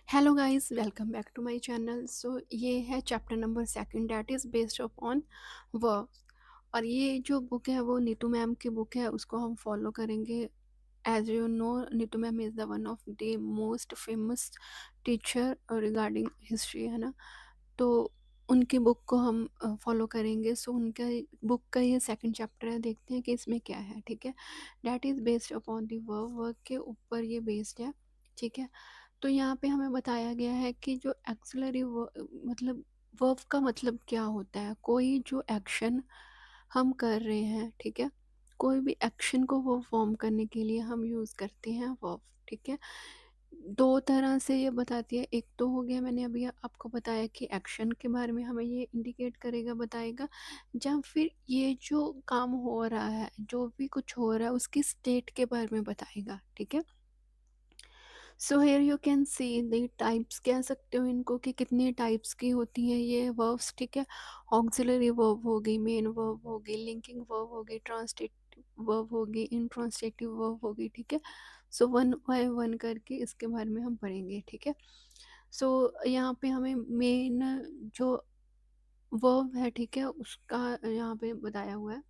Hello guys, welcome back to my channel. So ये है chapter number second, that is based upon verbs. और ये जो book है वो नीतू मैम की बुक है, उसको हम फॉलो करेंगे। As you know, Neetu ma'am is the one of the most famous teacher regarding history, है ना। तो उनकी बुक को हम फॉलो करेंगे। सो उनका बुक का ये सेकंड चैप्टर है, देखते हैं कि इसमें क्या है। ठीक है, that is based upon the verb के ऊपर ये बेस्ड है। ठीक है, तो यहाँ पे हमें बताया गया है कि जो एक्सिलरी मतलब वर्ब का मतलब क्या होता है। कोई जो एक्शन हम कर रहे हैं, ठीक है, कोई भी एक्शन को परफॉर्म करने के लिए हम यूज़ करते हैं वर्ब। ठीक है, दो तरह से ये बताती है। एक तो हो गया, मैंने अभी आपको बताया कि एक्शन के बारे में हमें ये इंडिकेट करेगा, बताएगा, या फिर ये जो काम हो रहा है, जो भी कुछ हो रहा है उसकी स्टेट के बारे में बताएगा। ठीक है, so here you can see the types, कह सकते हो इनको कि कितने टाइप्स की होती हैं ये वर्ब्स। ठीक है, ऑक्सिलरी वर्ब हो गई, मेन वर्ब हो गई, लिंकिंग वर्ब हो गई, ट्रांसलेटिव वर्ब हो गई, इंट्रांसलेटिव वर्ब हो गई। ठीक है, सो वन बाय वन करके इसके बारे में हम पढ़ेंगे। ठीक है, सो यहाँ पे हमें मेन जो वर्ब है, ठीक है, उसका यहाँ पे बताया हुआ है।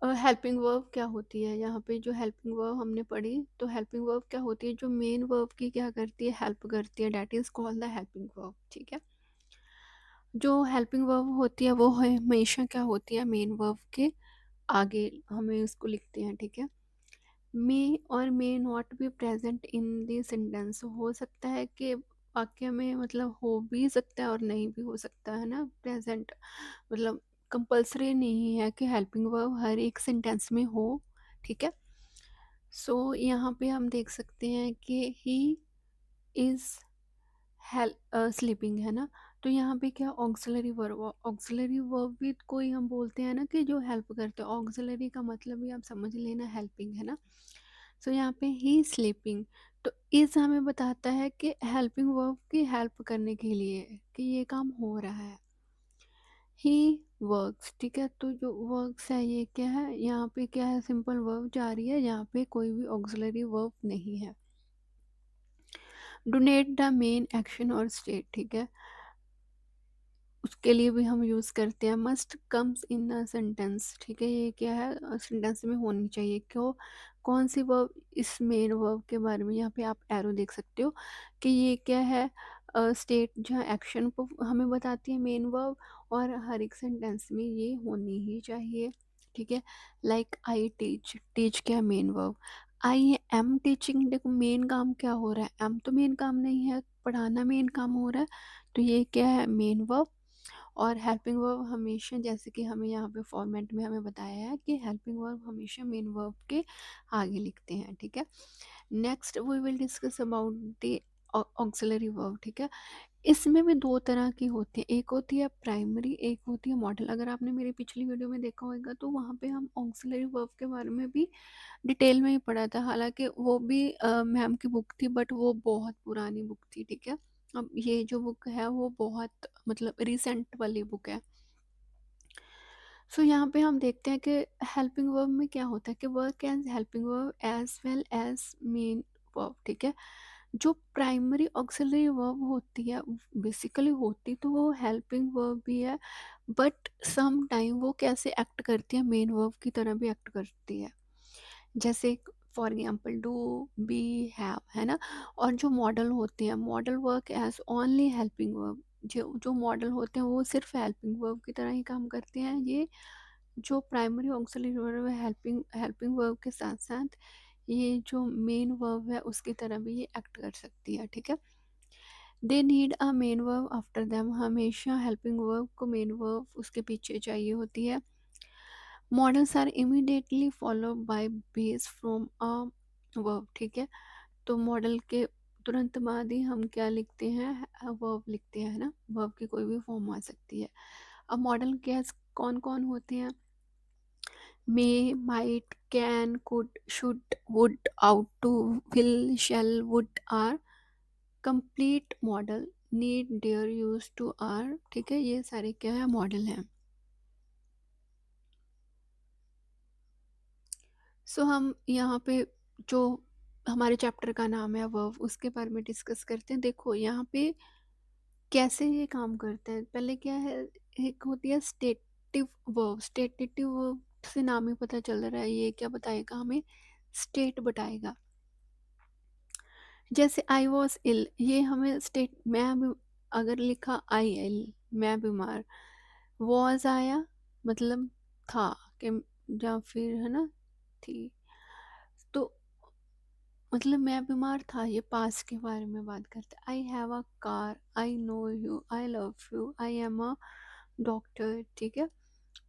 हेल्पिंग वर्ब क्या होती है, यहाँ पे जो हेल्पिंग वर्ब हमने पढ़ी, तो हेल्पिंग वर्ब क्या होती है, जो मेन वर्ब की क्या करती है, हेल्प करती है, that is called the helping verb. ठीक है, जो हेल्पिंग वर्ब होती है वो हमेशा क्या होती है, मेन वर्ब के आगे हमें उसको लिखते हैं। ठीक है, मे और may not be present in the sentence, हो सकता है कि वाक्य में मतलब हो भी सकता है और नहीं भी हो सकता है ना प्रेजेंट। मतलब कंपल्सरी नहीं है कि हेल्पिंग वर्ब हर एक सेंटेंस में हो। ठीक है, सो यहाँ पे हम देख सकते हैं कि ही इज़ हेल्प स्लीपिंग, है ना। तो यहाँ पे क्या ऑक्सिलरी वर्ब, ऑक्सिलरी वर्ब भी कोई हम बोलते हैं ना कि जो हेल्प करते हैं। ऑक्सिलरी का मतलब भी आप समझ लेना हेल्पिंग, है ना। सो यहाँ पे ही स्लीपिंग, तो इस हमें बताता है कि हेल्पिंग वर्ब की हेल्प करने के लिए कि ये काम हो रहा है। ही वर्क्स, ठीक है, तो जो वर्क्स है ये क्या है, यहाँ पे क्या है, सिंपल वर्ब जा रही है, यहाँ पे कोई भी ऑक्सिलरी वर्ब नहीं है। डोनेट द मेन एक्शन और स्टेट, ठीक है, उसके लिए भी हम यूज़ करते हैं। Must comes in a sentence, ठीक है, ये क्या है, सेंटेंस में होनी चाहिए। क्यों, कौन सी वर्ब, इस मेन वर्ब के बारे में यहाँ पे आप एरो देख सकते हो कि ये क्या है, स्टेट जहाँ एक्शन को हमें बताती है मेन वर्ब, और हर एक सेंटेंस में ये होनी ही चाहिए। ठीक है, लाइक आई टीच, टीच क्या main verb, I am teaching, देखो मेन काम क्या हो रहा है, एम तो मेन काम नहीं है, पढ़ाना मेन काम हो रहा है, तो ये क्या है, मेन वर्ब। और हेल्पिंग वर्ब हमेशा, जैसे कि हमें यहाँ पे फॉर्मेट में हमें बताया है कि हेल्पिंग वर्ब हमेशा मेन वर्ब के आगे लिखते हैं। ठीक है, next we will discuss about the auxiliary verb. ठीक है, इसमें भी दो तरह की होती है, एक होती है प्राइमरी, एक होती है मॉडल। अगर आपने मेरी पिछली वीडियो में देखा होगा तो वहाँ पे हम ऑक्सिलरी वर्ब के बारे में भी डिटेल में ही पढ़ा था। हालांकि वो भी मैम की बुक थी, बट वो बहुत पुरानी बुक थी। ठीक है, अब ये जो बुक है वो बहुत मतलब रिसेंट वाली बुक है। सो यहाँ पे हम देखते हैं कि हेल्पिंग वर्ब में क्या होता है कि work as helping verb as well as main verb. ठीक है, जो प्राइमरी ऑक्सिलरी वर्ब होती है, बेसिकली होती तो वो हेल्पिंग वर्ब भी है, बट सम टाइम वो कैसे एक्ट करती है, मेन वर्ब की तरह भी एक्ट करती है। जैसे for example do, be, have, है ना। और जो मॉडल होते हैं, modal work as only helping verb, जो जो मॉडल होते हैं वो सिर्फ हेल्पिंग वर्ब की तरह ही काम करते हैं। ये जो प्राइमरी ऑक्सिलरी वर्ब है, हेल्पिंग हेल्पिंग वर्ब के साथ साथ ये जो मेन वर्ब है उसकी तरह भी ये एक्ट कर सकती है। ठीक है, they need a main verb after them, हमेशा हेल्पिंग वर्ब को मेन वर्ब उसके पीछे चाहिए होती है। Modals are immediately follow by base from a verb, ठीक है, तो मॉडल के तुरंत बाद ही हम क्या लिखते हैं, वर्ब लिखते हैं, है ना। वर्ब की कोई भी फॉर्म आ सकती है। अब मॉडल क्या कौन कौन होते हैं, may, might, can, could, should, would, ought to, will, shall, would or complete modal, need, dare, use to, or, ठीक है, ये सारे क्या है, मॉडल हैं। सो हम यहाँ पे जो हमारे चैप्टर का नाम है वर्ब, उसके बारे में डिस्कस करते हैं। देखो यहाँ पे कैसे ये काम करता है। पहले क्या है, एक होती है स्टेटिव वर्ब। स्टेटिव वर्ब से नाम ही पता चल रहा है, ये क्या बताएगा हमें, स्टेट बताएगा। जैसे आई वॉज इल, ये हमें स्टेट, अगर लिखा आई एल, मैं बीमार, वॉज आया मतलब था, कि या फिर है ना, थी, तो मतलब मैं बीमार था, ये पास्ट के बारे में बात करते हैं। I have a car, I know you, I love you, I am a doctor, ठीक है।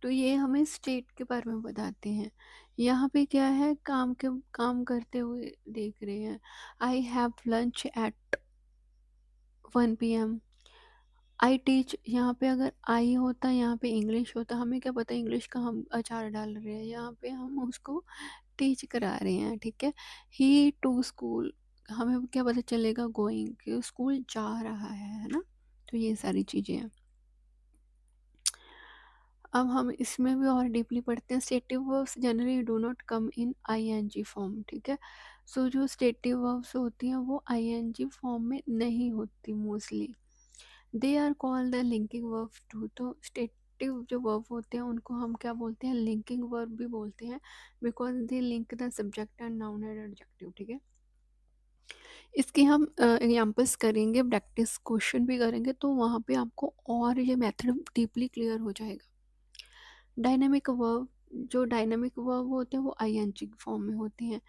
तो ये हमें स्टेट के बारे में बताते हैं। यहाँ पे क्या है, काम करते हुए देख रहे हैं। I have lunch at 1 PM। I teach, यहाँ पे अगर आई होता, यहाँ पे इंग्लिश होता, हमें क्या पता इंग्लिश का हम अचार डाल रहे हैं, यहाँ पे हम उसको टीच करा रहे हैं, ठीक है। ही टू स्कूल, हमें क्या पता चलेगा, गोइंग, कि स्कूल जा रहा है ना। तो ये सारी चीज़ें हैं। अब हम इसमें भी और डीपली पढ़ते हैं। Stative verbs generally do not come in ING form, ठीक है। सो जो स्टेटिव वर्ब्स होती हैं वो आईएनजी फॉर्म में नहीं होती mostly. They are called the linking verb too. तो स्टेटिव जो वर्ब होते हैं उनको हम क्या बोलते हैं, लिंकिंग वर्ब भी बोलते हैं, because they link the subject and noun and adjective, ठीक है। इसके हम एग्जाम्पल्स करेंगे, प्रैक्टिस क्वेश्चन भी करेंगे, तो वहाँ पे आपको और ये मेथड डीपली क्लियर हो जाएगा। डायनेमिक वर्ब, जो डायनेमिक वर्ब होते हैं वो आईएनजी फॉर्म में होते हैं।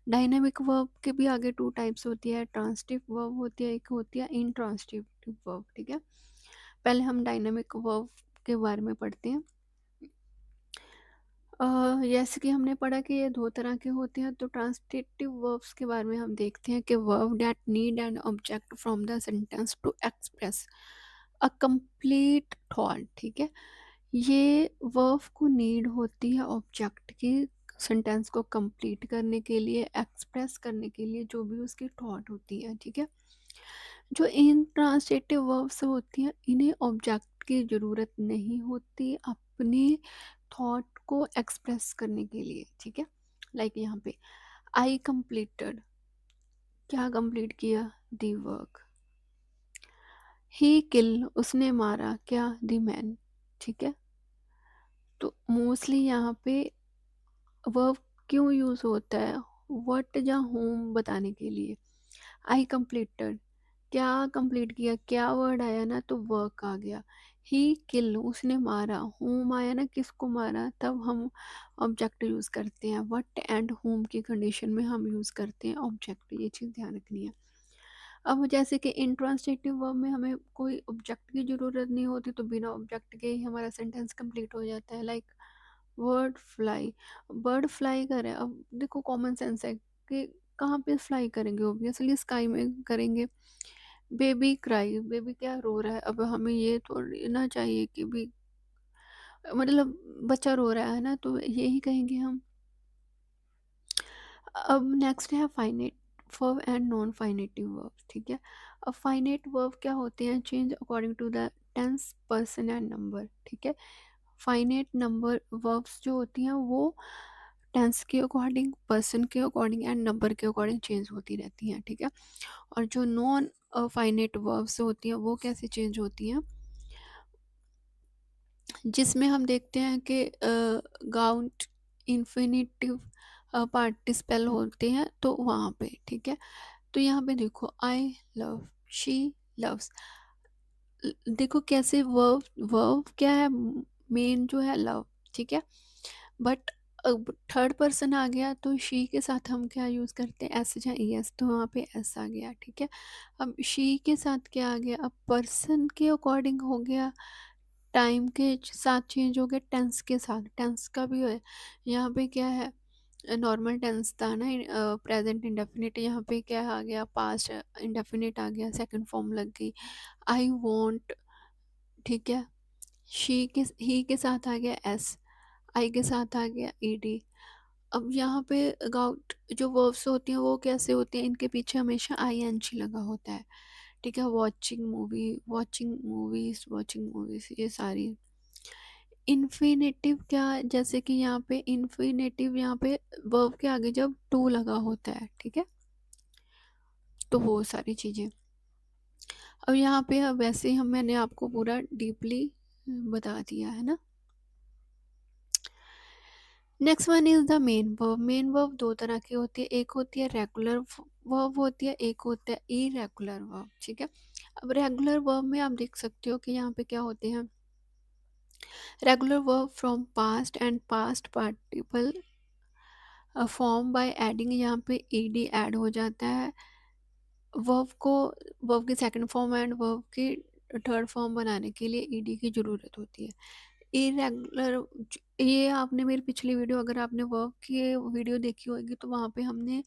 डायनेमिक वर्ब के भी आगे टू टाइप्स होती है, ट्रांसिटिव वर्ब होती है, एक होती है इंट्रांसिटिव वर्ब, ठीक है। पहले हम डायनेमिक वर्ब के बारे में पढ़ते हैं। जैसे कि हमने पढ़ा कि ये दो तरह के होते हैं, तो ट्रांसिटिव वर्ब्स के बारे में हम देखते हैं कि verb that need an object from the sentence to express a complete thought, ठीक है। ये वर्ब को नीड होती है ऑब्जेक्ट की, सेंटेंस को कंप्लीट करने के लिए, एक्सप्रेस करने के लिए, जो भी उसकी थॉट होती है, ठीक है। जो इंट्रांसिटिव वर्ब्स होती हैं इन्हें ऑब्जेक्ट की ज़रूरत नहीं होती अपने थॉट को एक्सप्रेस करने के लिए, ठीक है। लाइक यहाँ पे आई कंप्लीटेड, क्या कंप्लीट किया, दी वर्क। ही किल, उसने मारा, क्या, दी मैन, ठीक है। तो मोस्टली यहाँ पे वर्ब क्यों यूज़ होता है, व्हाट या होम बताने के लिए। आई कंप्लीटेड, क्या कंप्लीट किया, क्या वर्ड आया ना, तो वर्क आ गया। ही किल, उसने मारा, होम आया ना, किसको मारा, तब हम ऑब्जेक्ट यूज़ करते हैं। व्हाट एंड होम की कंडीशन में हम यूज़ करते हैं ऑब्जेक्ट, ये चीज़ ध्यान रखनी है। अब जैसे कि इंट्रांसिटिव वर्ब में हमें कोई ऑब्जेक्ट की ज़रूरत नहीं होती, तो बिना ऑब्जेक्ट के ही हमारा सेंटेंस कंप्लीट हो जाता है। Like word fly, bird fly करे, अब देखो कॉमन सेंस है कि कहाँ पे फ्लाई करेंगे, ऑब्वियसली स्काई में करेंगे। बेबी क्राई, बेबी क्या रो रहा है, अब हमें ये थोड़ी ना चाहिए कि भी मतलब बच्चा रो रहा है ना, तो यही कहेंगे हम। अब नेक्स्ट है finite verb and non finitive verb, ठीक है। अब फाइनेट वर्ब क्या होते हैं, change according to the tense, person and number, ठीक है। फाइनेट नंबर वर्ब्स जो होती हैं वो टेंस के अकॉर्डिंग, पर्सन के अकॉर्डिंग एंड नंबर के अकॉर्डिंग चेंज होती रहती हैं, ठीक है। और जो नॉन फाइनेट वर्ब्स होती हैं वो कैसे चेंज होती हैं, जिसमें हम देखते हैं कि गाउंट, इन्फिनिटिव पार्टिसिपल होते हैं, तो वहाँ पे, ठीक है। तो यहाँ पे देखो आई लव, शी लव्स, देखो कैसे वर्ब, वर्ब क्या है, मेन जो है लव, ठीक है। बट अब थर्ड पर्सन आ गया तो शी के साथ हम क्या यूज़ करते हैं, एस या ई एस, तो वहाँ पे एस आ गया, ठीक है। अब शी के साथ क्या आ गया, अब पर्सन के अकॉर्डिंग हो गया, टाइम के साथ चेंज हो गया, टेंस के साथ, टेंस का भी है। यहाँ पे क्या है, नॉर्मल टेंस था ना, प्रेजेंट इंडेफिनिट, यहाँ पे क्या आ गया, पास्ट इंडेफिनिट आ गया, सेकंड फॉर्म लग गई। आई वॉन्ट, ठीक है। शी के, ही के साथ आ गया एस, आई के साथ आ गया ईडी। अब यहाँ पे गाउट जो वर्ब्स होती हैं वो कैसे होती हैं, इनके पीछे हमेशा आई एन जी लगा होता है, ठीक है। Watching movie, watching movies, watching movies, ये सारी। इन्फिनेटिव क्या, जैसे कि यहाँ पे इन्फिनेटिव, यहाँ पे वर्ब के आगे जब टू लगा होता है, ठीक है। तो वो सारी चीज़ें। अब यहाँ पे अब वैसे हम मैंने आपको पूरा डीपली बता दिया है ना। Next one is the main verb. Main verb दो तरह की होती है, एक होती है रेगुलर वर्ब होती है, एक होता है इरेगुलर वर्ब, ठीक है। अब रेगुलर वर्ब में आप देख सकते हो कि यहाँ पे क्या होते हैं, regular verb from past and past participle form by adding, यहाँ पे ईडी ऐड हो जाता है वर्ब को, वर्ब की सेकंड फॉर्म एंड वर्ब की थर्ड फॉर्म बनाने के लिए ईडी की ज़रूरत होती है। इरेगुलर, ये आपने मेरी पिछली वीडियो, अगर आपने वर्क की वीडियो देखी होगी तो वहाँ पे हमने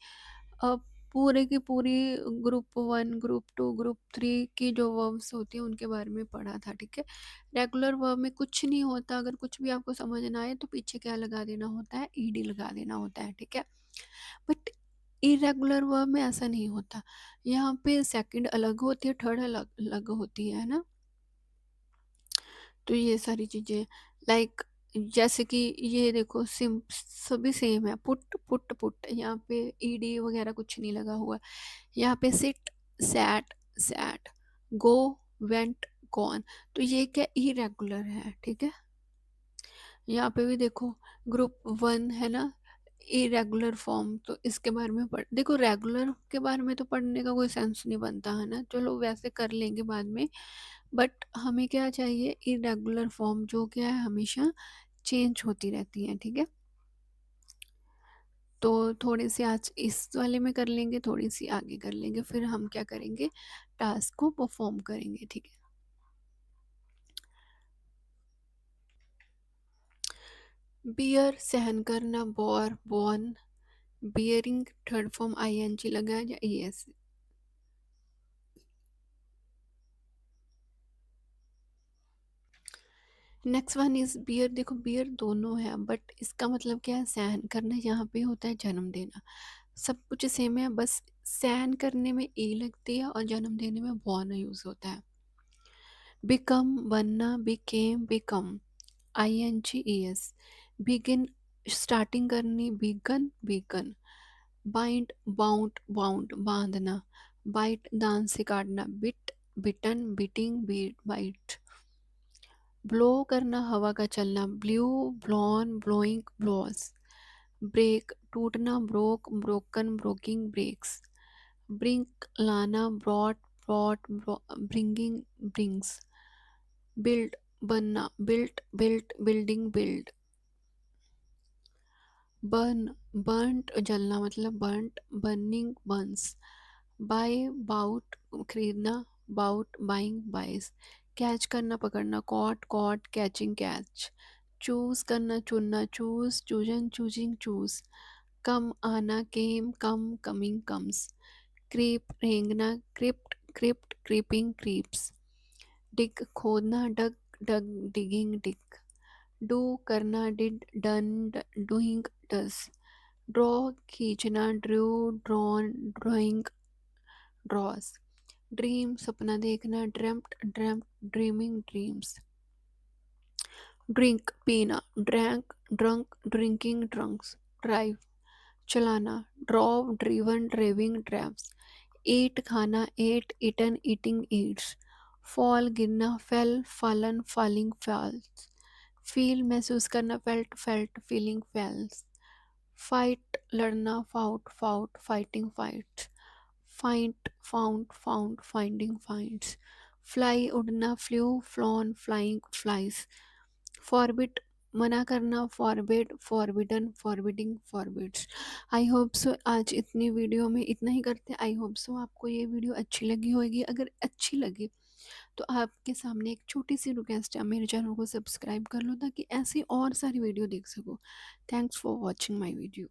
अ, पूरे की पूरी group one, group two, group three की जो वर्ब्स होती हैं उनके बारे में पढ़ा था, ठीक है। रेगुलर वर्ब में कुछ नहीं होता, अगर कुछ भी आपको समझ ना आए तो पीछे क्या लगा देना होता है, ईडी लगा देना होता है, ठीक है। बट इरेगुलर वर्ब में ऐसा नहीं होता, यहाँ पे सेकंड अलग होती है, थर्ड अलग अलग होती है ना। तो ये सारी चीज़ें, लाइक जैसे कि ये देखो सिम सभी सेम है, पुट पुट पुट, यहाँ पे ईडी वगैरह कुछ नहीं लगा हुआ। यहाँ पे सिट, सैट, सैट, गो, वेंट, गॉन। तो ये क्या इरेगुलर है, ठीक है। यहाँ पे भी देखो ग्रुप वन है ना, इरेगुलर फॉर्म, तो इसके बारे में पढ़, देखो रेगुलर के बारे में तो पढ़ने का कोई सेंस नहीं बनता है ना, चलो वैसे कर लेंगे बाद में। बट हमें क्या चाहिए, इरेगुलर फॉर्म जो क्या है हमेशा चेंज होती रहती है, ठीक है। तो थोड़ी सी आज इस वाले में कर लेंगे, थोड़ी सी आगे कर लेंगे, फिर हम क्या करेंगे, टास्क को परफॉर्म करेंगे, ठीक है। बियर सहन करना, bore born, bearing third form ING लगा है या ES. Next one is bear, देखो बियर दोनों है बट इसका मतलब क्या है, सहन करना, यहाँ पे होता है जन्म देना। सब कुछ सेम है, बस सहन करने में ई लगती है और जन्म देने में बॉर्न यूज होता है। बिकम बनना, became become, I N G E S. Begin starting करनी, began begun. Bind bound bound बांधना। बाइट दांत से काटना, bit bitten biting beat bite. Blow करना, हवा का चलना, blew blown blowing blows. Break टूटना, broke broken breaking breaks. Bring लाना, brought brought bringing brings. Build बनना, built built building build. Burn burnt जलना, मतलब burnt burning burns. Buy bought खरीदना, बाउट बाइंग बाइस। कैच करना पकड़ना, caught caught catching catch. Choose करना चुनना, chose chosen choosing choose. Come आना, came come coming comes. Creep रेंगना, crept crept creeping creeps. Dig खोदना, dug dug digging dig. Do करना, did done doing does. Draw खींचना, drew drawn drawing draws. Dream सपना देखना, dreamt dreamt dreaming dreams. Drink पीना, drank drunk drinking drinks. Drive चलाना, drove driven driving drives. Eat खाना, ate eaten eating eats. Fall गिरना, fail fallen falling falls. Feel महसूस करना, felt felt feeling feels. Fight लड़ना, fought fought fighting fights. Find found found finding finds. Fly उड़ना, flew flown flying flies. Forbid मना करना, forbid forbidden forbidding forbids. I hope so आज इतनी video में इतना ही करते हैं। आई होप सो आपको ये वीडियो अच्छी लगी होगी, अगर अच्छी लगी तो आपके सामने एक छोटी सी रिक्वेस्ट है, मेरे चैनल को सब्सक्राइब कर लो ताकि ऐसी और सारी वीडियो देख सको। Thanks for watching my video.